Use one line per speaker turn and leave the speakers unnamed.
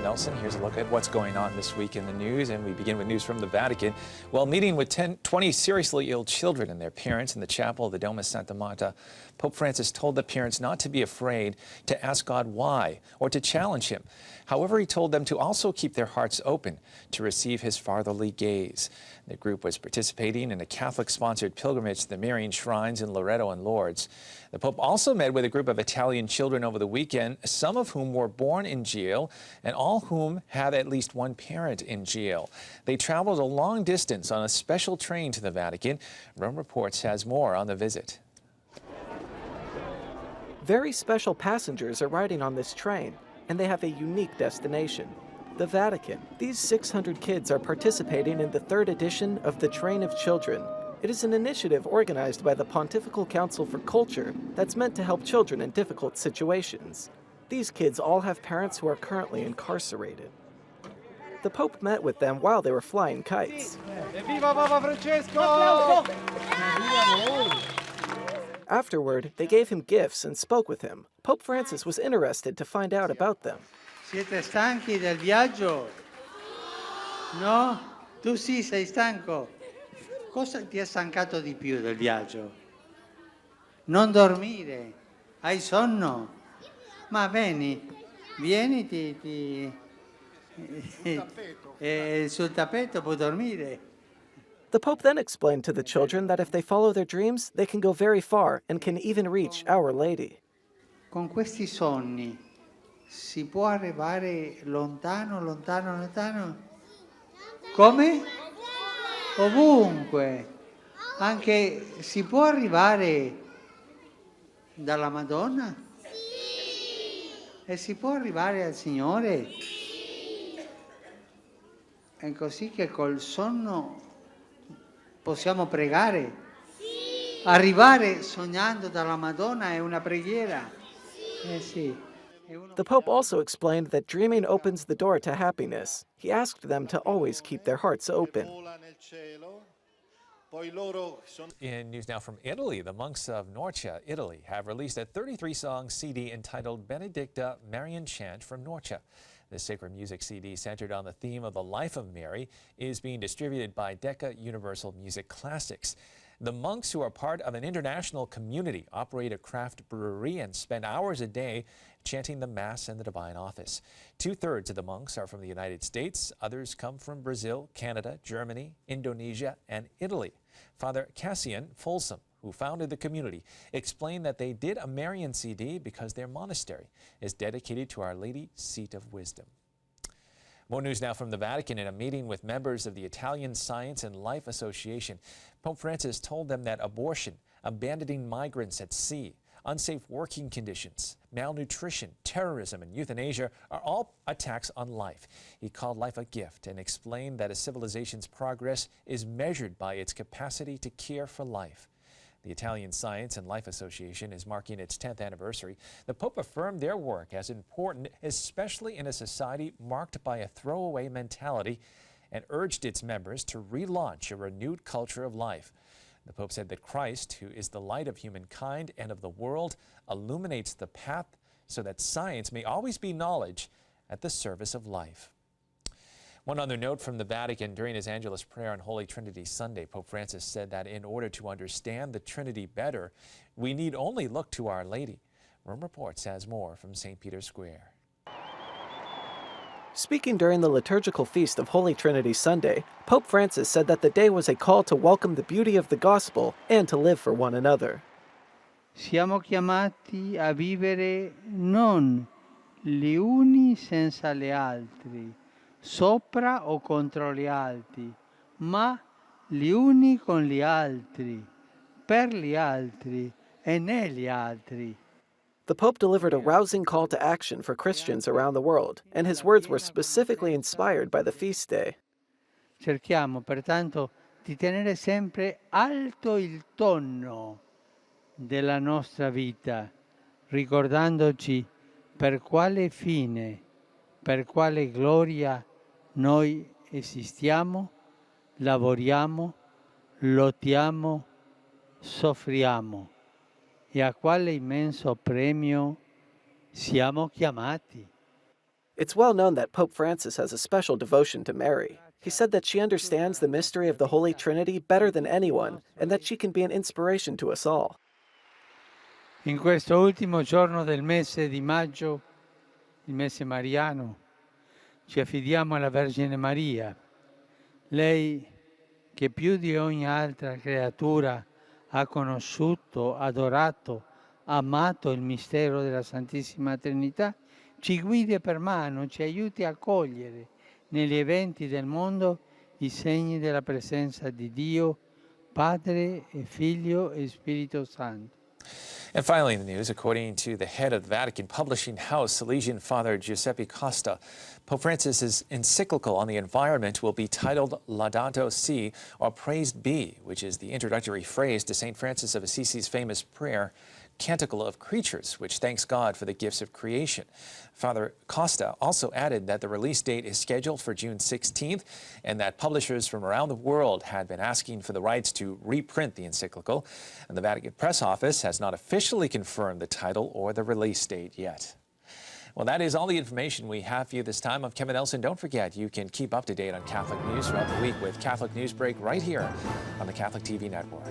Nelson. Here's a look at what's going on this week in the news, and we begin with news from the Vatican. While meeting with 20 seriously ill children and their parents in the chapel of the Dom of Santa Marta, Pope Francis told the parents not to be afraid to ask God why or to challenge him. However, he told them to also keep their hearts open to receive his fatherly gaze. The group was participating in a Catholic-sponsored pilgrimage to the Marian shrines in Loreto and Lourdes. The Pope also met with a group of Italian children over the weekend, some of whom were born in jail and all whom have at least one parent in jail. They traveled a long distance on a special train to the Vatican. Rome Reports has more on the visit.
Very special passengers are riding on this train, and they have a unique destination, the Vatican. These 600 kids are participating in the third edition of the Train of Children. It is an initiative organized by the Pontifical Council for Culture that's meant to help children in difficult situations. These kids all have parents who are currently incarcerated. The Pope met with them while they were flying kites.
Viva Papa Francesco!
Afterward, they gave him gifts and spoke with him. Pope Francis was interested to find out about them.
Siete stanchi del viaggio? No? Tu sì, sei stanco? Cosa ti ha stancato di più del viaggio? Non dormire? Hai sonno? Ma vieni, sul tappeto puoi dormire.
The Pope then explained to the children that if they follow their dreams, they can go very far and can even reach Our Lady.
Con questi sogni si può arrivare lontano, lontano, lontano? Come? Ovunque. Anche si può arrivare dalla Madonna? Sì. E si può arrivare al Signore? Sì. È così che col sonno possiamo pregare? Sì. Arrivare sognando dalla Madonna è una preghiera? Sì.
The Pope also explained that dreaming opens the door to happiness. He asked them to always keep their hearts open.
In news now from Italy, the monks of Norcia, Italy, have released a 33-song CD entitled Benedicta Marian Chant from Norcia. This sacred music CD, centered on the theme of the life of Mary, is being distributed by Decca Universal Music Classics. The monks, who are part of an international community, operate a craft brewery and spend hours a day chanting the Mass and the Divine Office. 2/3 of the monks are from the United States. Others come from Brazil, Canada, Germany, Indonesia, and Italy. Father Cassian Folsom, who founded the community, explained that they did a Marian CD because their monastery is dedicated to Our Lady, Seat of Wisdom. More news now from the Vatican. In a meeting with members of the Italian Science and Life Association, Pope Francis told them that abortion, abandoning migrants at sea, unsafe working conditions, malnutrition, terrorism, and euthanasia are all attacks on life. He called life a gift and explained that a civilization's progress is measured by its capacity to care for life. The Italian Science and Life Association is marking its 10th anniversary. The Pope affirmed their work as important, especially in a society marked by a throwaway mentality, and urged its members to relaunch a renewed culture of life. The Pope said that Christ, who is the light of humankind and of the world, illuminates the path so that science may always be knowledge at the service of life. One other note from the Vatican: during his Angelus prayer on Holy Trinity Sunday, Pope Francis said that in order to understand the Trinity better, we need only look to Our Lady. Rome Reports has more from St. Peter's Square.
Speaking during the liturgical feast of Holy Trinity Sunday, Pope Francis said that the day was a call to welcome the beauty of the gospel and to live for one another.
Siamo chiamati a vivere non gli uni senza gli altri, sopra o contro gli altri, ma gli uni con gli altri, per gli altri e negli altri.
The Pope delivered a rousing call to action for Christians around the world, and his words were specifically inspired by the feast day.
Cerchiamo pertanto di tenere sempre alto il tono della nostra vita, ricordandoci per quale fine, per quale gloria noi esistiamo, lavoriamo, lottiamo, soffriamo e a quale immenso premio siamo chiamati.
It's well known that Pope Francis has a special devotion to Mary. He said that she understands the mystery of the Holy Trinity better than anyone, and that she can be an inspiration to us all.
In questo ultimo giorno del mese di maggio, il mese mariano, ci affidiamo alla Vergine Maria, lei che più di ogni altra creatura ha conosciuto, adorato, amato il mistero della Santissima Trinità, ci guidi per mano, ci aiuti a cogliere negli eventi del mondo i segni della presenza di Dio, Padre e Figlio e Spirito Santo.
And finally in the news, according to the head of the Vatican Publishing House, Salesian Father Giuseppe Costa, Pope Francis's encyclical on the environment will be titled Laudato Si, or Praised Be, which is the introductory phrase to St. Francis of Assisi's famous prayer, Canticle of Creatures, which thanks God for the gifts of creation. Father Costa also added that the release date is scheduled for June 16th and that publishers from around the world had been asking for the rights to reprint the encyclical. And the Vatican Press Office has not officially confirmed the title or the release date yet. Well, that is all the information we have for you this time. I'm Kevin Nelson. Don't forget, you can keep up to date on Catholic news throughout the week with Catholic Newsbreak right here on the Catholic TV network.